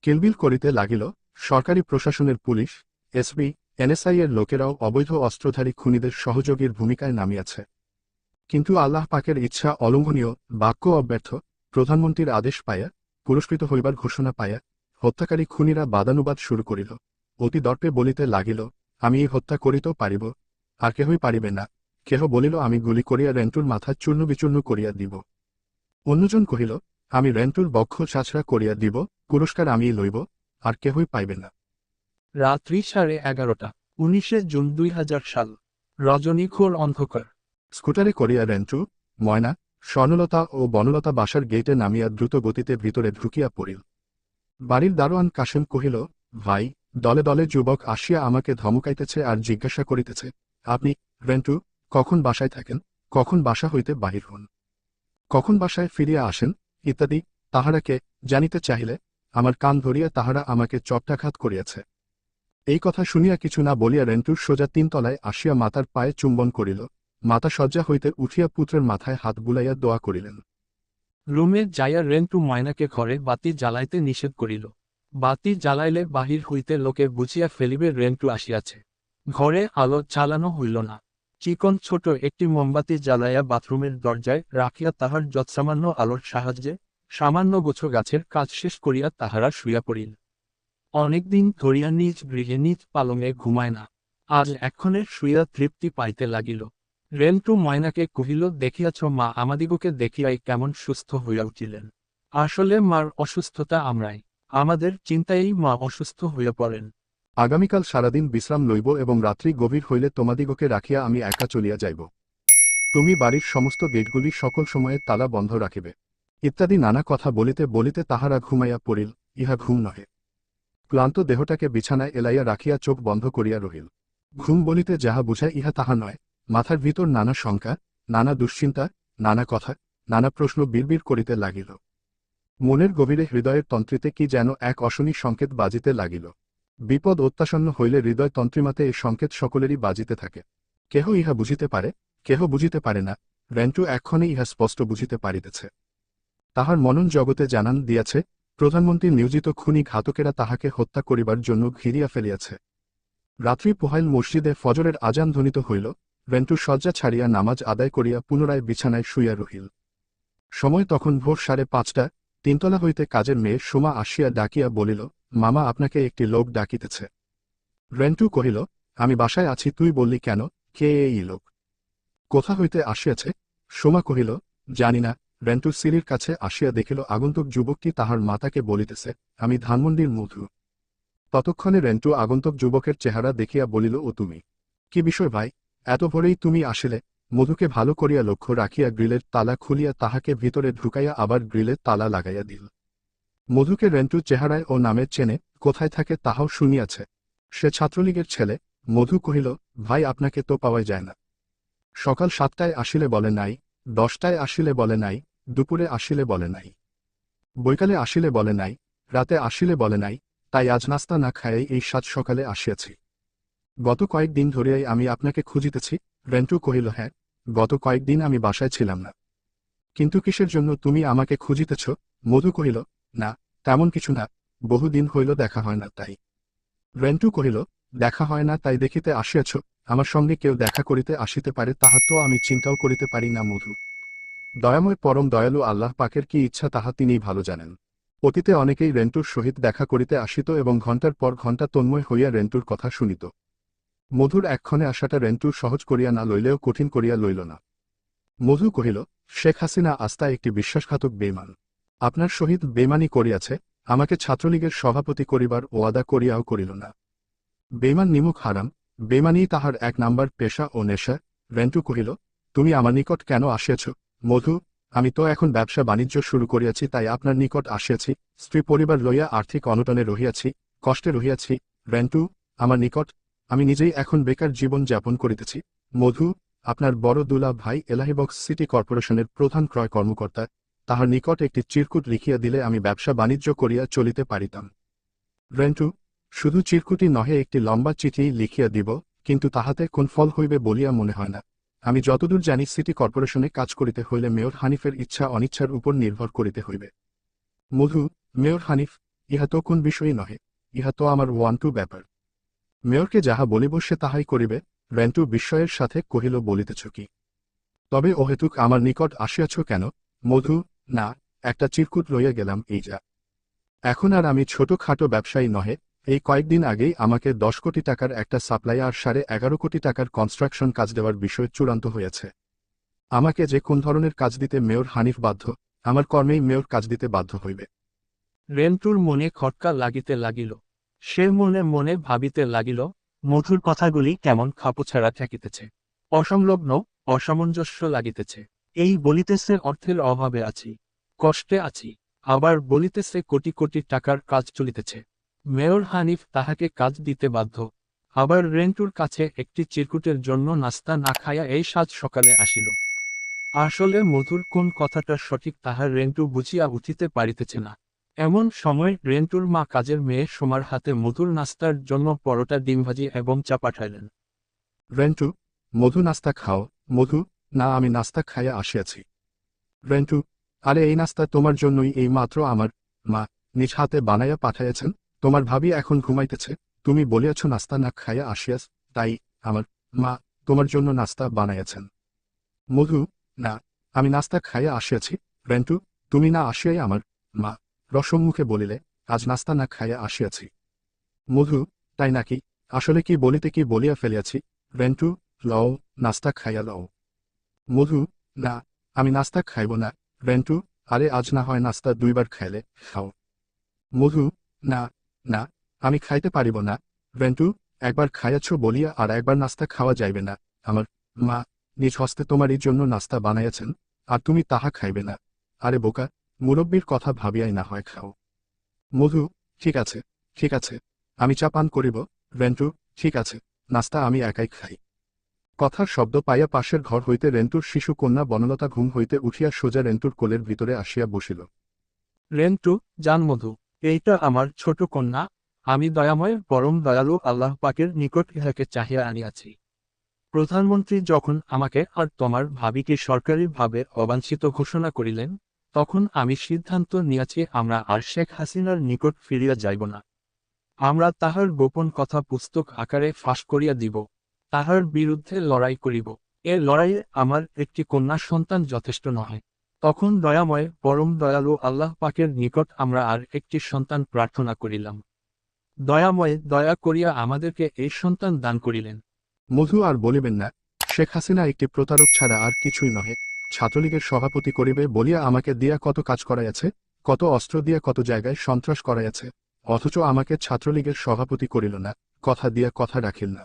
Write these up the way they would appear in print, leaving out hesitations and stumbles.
কিলবিল করিতে লাগিল। সরকারি প্রশাসনের পুলিশ, এসবি, এনএসআই এর লোকেরাও অবৈধ অস্ত্রধারী খুনিদের সহযোগীর ভূমিকায় নামিয়াছে। কিন্তু আল্লাহ পাকের ইচ্ছা অলঙ্ঘনীয়, বাক্য অব্যর্থ, প্রধানমন্ত্রীর আদেশ পাইয়া, পুরস্কৃত হইবার ঘোষণা পাইয়া হত্যাকারী খুনিরা বাদানুবাদ শুরু করিল। অতি দর্পে বলিতে লাগিল, আমি এই হত্যা করিতেও পারিব, আর কেহই পারিবে না। কেহ বলিল, আমি গুলি করিয়া রেন্টুর মাথা চূর্ণ বিচূর্ণ করিয়া দিব। অন্যজন কহিল, আমি রেন্টুর বক্ষ ছাছড়া করিয়া দিব, পুরস্কার আমিই লইব, আর কেহই পাইবে না। রাত্রি 11:30, 19 জুন 2000 সাল। রজনীখোর অন্ধকার। স্কুটারে করিয়া রেন্টু, ময়না, স্বর্ণলতা ও বনলতা বাসার গেটে নামিয়া দ্রুত গতিতে ভিতরে ঢুকিয়া পড়িল। বাড়ির দারোয়ান কাশেম কহিল, ভাই, দলে দলে যুবক আসিয়া আমাকে ধমকাইতেছে আর জিজ্ঞাসা করিতেছে, আপনি, রেন্টু, কখন বাসায় থাকেন, কখন বাসা হইতে বাহির হন, কখন বাসায় ফিরিয়া আসেন, ইত্যাদি। তাহারাকে জানিতে চাহিলে আমার কান ধরিয়া তাহারা আমাকে চপটাঘাত করিয়াছে। এই কথা শুনিয়া কিছু না বলিয়া রেন্টুর সোজা 3 তলায় আসিয়া মাতার পায়ে চুম্বন করিল। মাতা শয্যা হইতে উঠিয়া পুত্রের মাথায় হাত বুলাইয়া দোয়া করিলেন। রুমে যাইয়া রেন্টু ময়নাকে ঘরে বাতি জ্বালাইতে নিষেধ করিল। বাতি জ্বালাইলে বাহির হইতে লোকে বুঝিয়া ফেলিবে রেন্টু আসিয়াছে। ঘরে আলো জ্বালানো হইল না। চিকন ছোট একটি মোমবাতি জ্বালাইয়া বাথরুমের দরজায় রাখিয়া তাহার যৎসামান্য আলোর সাহায্যে সামান্য গোছ গাছের কাজ শেষ করিয়া তাহারা শুইয়া পড়িল। অনেকদিন ধরিয়া নিজ গৃহে নিজ পালঙে ঘুমায় না। আজ এক্ষণে শুইয়া তৃপ্তি পাইতে লাগিল। রেন্টু ময়নাকে কহিল, দেখিয়াছ মা আমাদিগকে দেখিয়াই কেমন সুস্থ হইয়া উঠিলেন। আসলে মার অসুস্থতা আমরাই, আমাদের চিন্তায়ই মা অসুস্থ হইয়া পড়েন। আগামীকাল সারাদিন বিশ্রাম লইব এবং রাত্রি গভীর হইলে তোমাদিগকে রাখিয়া আমি একা চলিয়া যাইব। তুমি বাড়ির সমস্ত গেটগুলি সকল সময়ে তালা বন্ধ রাখিবে, ইত্যাদি নানা কথা বলিতে বলিতে তাহারা ঘুমাইয়া পড়িল। ইহা ঘুম নহে। ক্লান্ত দেহটাকে বিছানায় এলাইয়া রাখিয়া চোখ বন্ধ করিয়া রহিল। ঘুম বলিতে যাহা বুঝায় ইহা তাহা নয়। মাথার ভিতর নানা শঙ্কা, নানা দুশ্চিন্তা, নানা কথা, নানা প্রশ্ন বিড়বিড় করিতে লাগিল। মনের গভীরে হৃদয়ের তন্ত্রীতে কি যেন এক অশনি সংকেত বাজিতে লাগিল। বিপদ অত্যাসন্ন হইলে হৃদয় তন্ত্রিমাতে এই সংকেত সকলেরই বাজিতে থাকে। কেহ ইহা বুঝিতে পারে, কেহ বুঝিতে পারে না। রেন্টু এক্ষণে ইহা স্পষ্ট বুঝিতে পারিতেছে। তাহার মনন জগতে জানান দিয়াছে, প্রধানমন্ত্রী নিয়োজিত খুনি ঘাতকেরা তাহাকে হত্যা করিবার জন্য ঘিরিয়া ফেলিয়াছে। রাত্রি পোহাইল, মসজিদে ফজরের আজান ধ্বনিত হইল। রেন্টু শয্যা ছাড়িয়া নামাজ আদায় করিয়া পুনরায় বিছানায় শুইয়া রহিল। সময় তখন ভোর 5:30। 3 তলা হইতে কাজের মেয়ে সোমা আসিয়া ডাকিয়া বলিল, মামা আপনাকে একটি লোক ডাকিতেছে। রেন্টু কহিল, আমি বাসায় আছি, তুই বললি কেন, কে এই লোক, কোথা হইতে আসিয়াছে? সোমা কহিল, জানি না। রেন্টু সিঁড়ির কাছে আসিয়া দেখিল আগন্তুক যুবকটি তাহার মাতাকে বলিতেছে, আমি ধানমন্ডির মধু। ততক্ষণে রেন্টু আগন্তুক যুবকের চেহারা দেখিয়া বলিল, ও তুমি? কি বিষয় ভাই, এত ভোরেই তুমি আসিলে? মধুকে ভালো করিয়া লক্ষ্য রাখিয়া গ্রিলের তালা খুলিয়া তাহাকে ভিতরে ঢুকাইয়া আবার গ্রিলের তালা লাগাইয়া দিল। মধুকে রেন্টু চেহারায় ও নামে চেনে, কোথায় থাকে তাহাও শুনিয়াছে। সে ছাত্রলীগের ছেলে। মধু কহিল, ভাই আপনাকে তো পাওয়াই যায় না। সকাল 7টায় আসিলে বলে নাই, 10টায় আসিলে বলে নাই, দুপুরে আসিলে বলে নাই, বৈকালে আসিলে বলে নাই, রাতে আসিলে বলে নাই, তাই আজ নাস্তা না খাইয়াই এই 7 সকালে আসিয়াছি। গত কয়েকদিন ধরিয়াই আমি আপনাকে খুঁজিতেছি। রেন্টু কহিল, হ্যাঁ, গত কয়েকদিন আমি বাসায় ছিলাম না। কিন্তু কিসের জন্য তুমি আমাকে খুঁজিতেছ? মধু কহিল, না, তেমন কিছু না, বহুদিন হইল দেখা হয় না তাই। রেন্টু কহিল, দেখা হয় না তাই দেখিতে আসিয়াছ? আমার সঙ্গে কেউ দেখা করিতে আসিতে পারে তাহা তো আমি চিন্তাও করিতে পারি না মধু। দয়াময় পরম দয়ালু আল্লাহ পাকের কি ইচ্ছা তাহা তিনিই ভালো জানেন। অতীতে অনেকেই রেন্টুর সহিত দেখা করিতে আসিত এবং ঘণ্টার পর ঘণ্টা তন্ময় হইয়া রেন্টুর কথা শুনিত। মধুর এক্ষণে আসাটা রেন্টু সহজ করিয়া না লইলেও কঠিন করিয়া লইল না। মধু কহিল, শেখ হাসিনা আস্থা একটি বিশ্বাসঘাতক বেঈমান। আপনার সহিত বেঈমানি করিয়াছে, আমাকে ছাত্রলীগের সভাপতি করিবার ওয়াদা করিয়াও করিল না। বেঈমান নিমুখ হারাম, বেঈমানিই তাহার 1 নাম্বার পেশা ও নেশা। রেন্টু কহিল, তুমি আমার নিকট কেন আসিয়াছ? মধু, আমি তো এখন ব্যবসা বাণিজ্য শুরু করিয়াছি তাই আপনার নিকট আসিয়াছি। স্ত্রী পরিবার লইয়া আর্থিক অনটনে রহিয়াছি, কষ্টে রহিয়াছি। রেন্টু, আমার নিকট, আমি নিজেই এখন বেকার জীবন যাপন করিতেছি। মধু, আপনার বড় দুলা ভাই এলাহিবক্স সিটি কর্পোরেশনের প্রধান ক্রয় কর্মকর্তা, তাহার নিকট একটি চিরকুট লিখিয়া দিলে আমি ব্যবসা বাণিজ্য করিয়া চলিতে পারিতাম। রেন্টু, শুধু চিরকুটি নহে, একটি লম্বা চিঠি লিখিয়া দিব, কিন্তু তাহাতে কোন ফল হইবে বলিয়া মনে হয় না। আমি যতদূর জানি সিটি কর্পোরেশনে কাজ করিতে হইলে মেয়র হানিফের ইচ্ছা অনিচ্ছার উপর নির্ভর করিতে হইবে। মধু, মেয়র হানিফ, ইহা তো কোন বিষয়ই নহে, ইহা তো আমার ওয়ান টু ব্যাপার। মেয়রকে যাহা বলিব সে তাহাই করিবে। রেন্টু বিস্ময়ের সাথে কহিল, বলিতেছ কি? তবে অহেতুক আমার নিকট আসিয়াছ কেন? মধু, না, একটা চিরকুট লইয়া গেলাম, এই যা। এখন আর আমি ছোটখাটো ব্যবসায়ী নহে। এই কয়েকদিন আগেই আমাকে 10 কোটি টাকার একটা সাপ্লাই আর 11.5 কোটি টাকার কনস্ট্রাকশন কাজ দেওয়ার বিষয় চূড়ান্ত হয়েছে। আমাকে যে কোন ধরনের কাজ দিতে মেয়র হানিফ বাধ্য, আমার কর্মেই মেয়র কাজ দিতে বাধ্য হইবে। রেন্টুর মনে খটকা লাগিতে লাগিল। সে মনে মনে ভাবিতে লাগিল, মধুর কথাগুলি কেমন খাপছাড়া ঠেকিতেছে, অসংলগ্ন, অসামঞ্জস্য লাগিতেছে। এই বলিতেছে অর্থের অভাবে আছি, কষ্টে আছি, আবার বলিতেছে কোটি কোটি টাকার কাজ চলিতেছে। মেয়র হানিফ তাহাকে কাজ দিতে বাধ্য, আবার রেন্টুর কাছে একটি চিরকুটের জন্য নাস্তা না খাইয়া এই সাজ সকালে আসিল। আসলে মধুর কোন কথাটা সঠিক তাহার রেন্টু বুঝিয়া উঠিতে পারিতেছে না। এমন সময় রেন্টুর মা কাজের মেয়ে সোমার হাতে মধুর নাস্তার জন্য পরোটা, ডিম ভাজি এবং চা পাঠাইলেন। রেন্টু, মধু, নাস্তা খাও। মধু, না, আমি নাস্তা খাইয়া আসিয়াছি। রেন্টু, আরে এই নাস্তা তোমার জন্যই এই মাত্র আমার মা নিজ হাতে বানাইয়া পাঠাইয়াছেন। তোমার ভাবি এখন ঘুমাইতেছে, তুমি বলিয়াছ নাস্তা না খাইয়া আসিয়াস, তাই আমার মা তোমার জন্য নাস্তা বানাইয়াছেন। মধু, না, আমি নাস্তা খাইয়া আসিয়াছি। রেন্টু, তুমি না আসিয়াই আমার মা রসমুখে বলিলে, আজ নাস্তা না খাইয়া আসিয়াছি। মধু, তাই নাকি? আসলে কি বলিতে কি বলিয়া ফেলিয়াছি। রেন্টু, লও, নাস্তা খাইয়া লও। মধু, না, আমি নাস্তা খাইব না। রেন্টু, আরে আজ না হয় নাস্তা 2 বার খাইলে, খাও। মধু, না, না, আমি খাইতে পারিব না। রেন্টু, একবার খাইয়াছ বলিয়া আর একবার নাস্তা খাওয়া যাইবে না। আমার মা নিজ হস্তে তোমারই জন্য নাস্তা বানাইয়াছেন, আর তুমি তাহা খাইবে না। আরে বোকা, মুরব্বির কথা ভাবিয়াই না হয় খাও। মধু, ঠিক আছে, ঠিক আছে, আমি চা পান করিব। রেন্টু, ঠিক আছে, নাস্তা আমি একাই খাই। কথার শব্দ পাইয়া পাশের ঘর হইতে রেন্টুর শিশু কন্যা বনলতা ঘুম হইতে উঠিয়া সোজা রেন্টুর কোলের ভিতরে আসিয়া বসিল। রেন্টু, জান মধু, এইটা আমার ছোট কন্যা। আমি দয়াময় পরম দয়ালু আল্লাহ পাকের নিকট ইহাকে চাহিয়া আনিয়াছি। প্রধানমন্ত্রী যখন আমাকে আর তোমার ভাবিকে সরকারিভাবে অবাঞ্ছিত ঘোষণা করিলেন, তখন আমি সিদ্ধান্ত নিয়াছি আমরা আর শেখ হাসিনার নিকট ফিরিয়া যাইব না। আমরা তাহার গোপন কথা পুস্তক আকারে ফাঁস করিয়া দিব, তাহার বিরুদ্ধে লড়াই করিব। এ লড়াইয়ে আমার একটি কন্যা সন্তান যথেষ্ট নয়। তখন দয়াময় পরম দয়ালু আল্লাহ পাকের নিকট আমরা আর একটি সন্তান প্রার্থনা করিলাম। দয়াময় দয়া করিয়া আমাদেরকে এই সন্তান দান করিলেন। মধু, আর বলিবেন না। শেখ হাসিনা একটি প্রতারক ছাড়া আর কিছুই নহে। ছাত্রলীগের সভাপতি করিবে বলিয়া আমাকে দিয়া কত কাজ করাইয়াছে, কত অস্ত্র দিয়া কত জায়গায় সন্ত্রাস করাইয়াছে, অথচ আমাকে ছাত্রলীগের সভাপতি করিল না, কথা দিয়া কথা রাখিল না।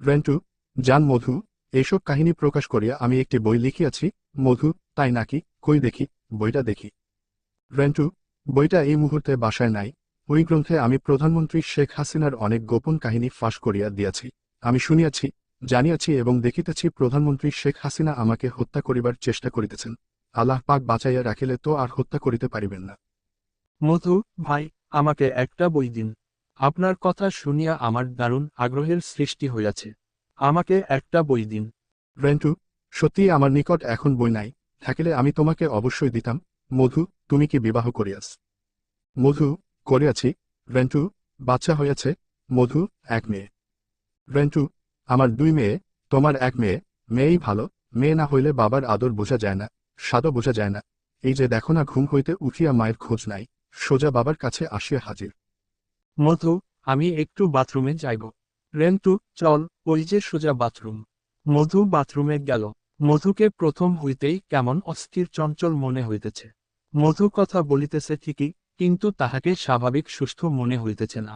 রেন্টু, জান মধু, এইসব কাহিনী প্রকাশ করিয়া আমি একটি বই লিখিয়াছি। মধু, তাই নাকি? কই দেখি, বইটা দেখি। রেন্টু, বইটা এই মুহূর্তে বাসায় নাই। ওই গ্রন্থে আমি প্রধানমন্ত্রী শেখ হাসিনার অনেক গোপন কাহিনী ফাঁস করিয়া দিয়াছি। আমি শুনিয়াছি, জানিয়াছি এবং দেখিতেছি প্রধানমন্ত্রী শেখ হাসিনা আমাকে হত্যা করিবার চেষ্টা করিতেছেন। আল্লাহ পাক বাঁচাইয়া রাখিলে তো আর হত্যা করিতে পারিবেন না। মধু ভাই, আমাকে একটা বই দিন। আপনার কথা শুনিয়া আমার দারুণ আগ্রহের সৃষ্টি হইয়াছে। আমাকে একটা বই দিন। রেন্টু, সত্যিই আমার নিকট এখন বই নাই, থাকিলে আমি তোমাকে অবশ্যই দিতাম। মধু, তুমি কি বিবাহ করিয়াছ? মধু, করিয়াছি। রেন্টু, বাচ্চা হইয়াছে? মধু, 1 মেয়ে। রেন্টু, আমার 2 মেয়ে, তোমার 1 মেয়ে। মেয়েই ভালো, মেয়ে না হইলে বাবার আদর বোঝা যায় না, স্বাদও বোঝা যায় না। এই যে দেখো না, ঘুম হইতে উঠিয়া মায়ের খোঁজ নাই, সোজা বাবার কাছে আসিয়া হাজির। মধু, আমি একটু বাথরুমে যাইব। রেন্টু, চল, ওই যে সোজা বাথরুম। মধু বাথরুমে গেল। মধুকে প্রথম হইতেই কেমন অস্থির চঞ্চল মনে হইতেছে। মধু কথা বলিতেছে ঠিকই, কিন্তু তাহাকে স্বাভাবিক সুস্থ মনে হইতেছে না।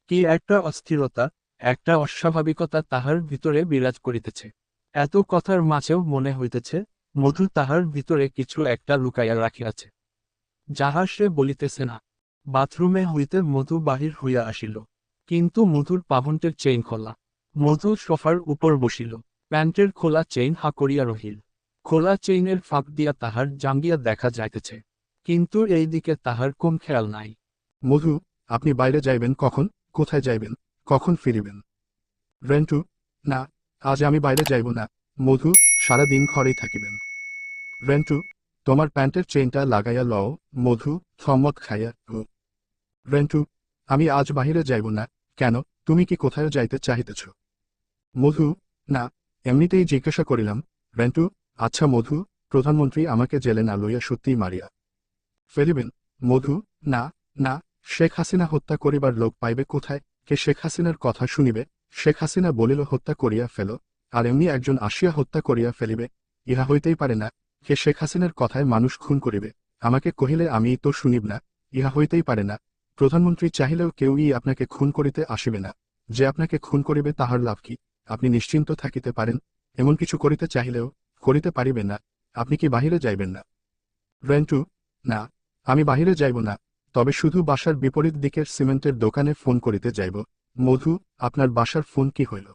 কি একটা অস্থিরতা, একটা অস্বাভাবিকতা তাহার ভিতরে বিরাজ করিতেছে। এত কথার মাঝেও মনে হইতেছে, মধু তাহার ভিতরে কিছু একটা লুকাইয়া রাখিয়াছে, যাহা সে বলিতেছে না। বাথরুমে হইতে মধু বাহির হইয়া আসিল, কিন্তু মধুর পাভন্টের চেইন খোলা। মধু সোফার উপর বসিল, প্যান্টের খোলা চেইন হা করিয়া রহিল। খোলা চেইনের ফাঁক দিয়া তাহার জাঙ্গিয়া দেখা যাইতেছে, কিন্তু এই দিকে তাহার কোন খেয়াল নাই। মধু, আপনি বাইরে যাইবেন কখন? কোথায় যাইবেন? কখন ফিরিবেন? রেন্টু, না, আজ আমি বাইরে যাইব না। মধু, সারাদিন ঘরেই থাকিবেন। রেন্টু, তোমার প্যান্টের চেইনটা লাগাইয়া লও। মধু, থম্মত খাইয়া রেন্টু, আমি আজ বাহিরে যাইব না। কেন, তুমি কি কোথায় যাইতে চাহিতেছ? মধু, না, এমনিতেই জিজ্ঞাসা করিলাম। রেন্টু, আচ্ছা মধু, প্রধানমন্ত্রী আমাকে জেলে না লইয়া সত্যিই মারিয়া ফেলিবেন? মধু, না, না, শেখ হাসিনা হত্যা করিবার লোক পাইবে কোথায়? কে শেখ হাসিনার কথা শুনিবে? শেখ হাসিনা বলিল হত্যা করিয়া ফেল, আর এমনি একজন আসিয়া হত্যা করিয়া ফেলিবে? ইহা হইতেই পারে না। কে শেখ হাসিনার কথায় মানুষ খুন করিবে? আমাকে কহিলে আমি তো শুনিব না। ইহা হইতেই পারে না। প্রধানমন্ত্রী চাহিলেও কেউই আপনাকে খুন করিতে আসিবে না। যে আপনাকে খুন করিবে তাহার লাভ কি? আপনি নিশ্চিন্ত থাকিতে পারেন। এমন কিছু করিতে চাহিলেও করিতে পারিবেন না। আপনি কি বাহিরে যাইবেন না? রেন্টু, না, আমি বাহিরে যাইব না। তবে শুধু বাসার বিপরীত দিকের সিমেন্টের দোকানে ফোন করিতে যাইব। মধু, আপনার বাসার ফোন কি হইল?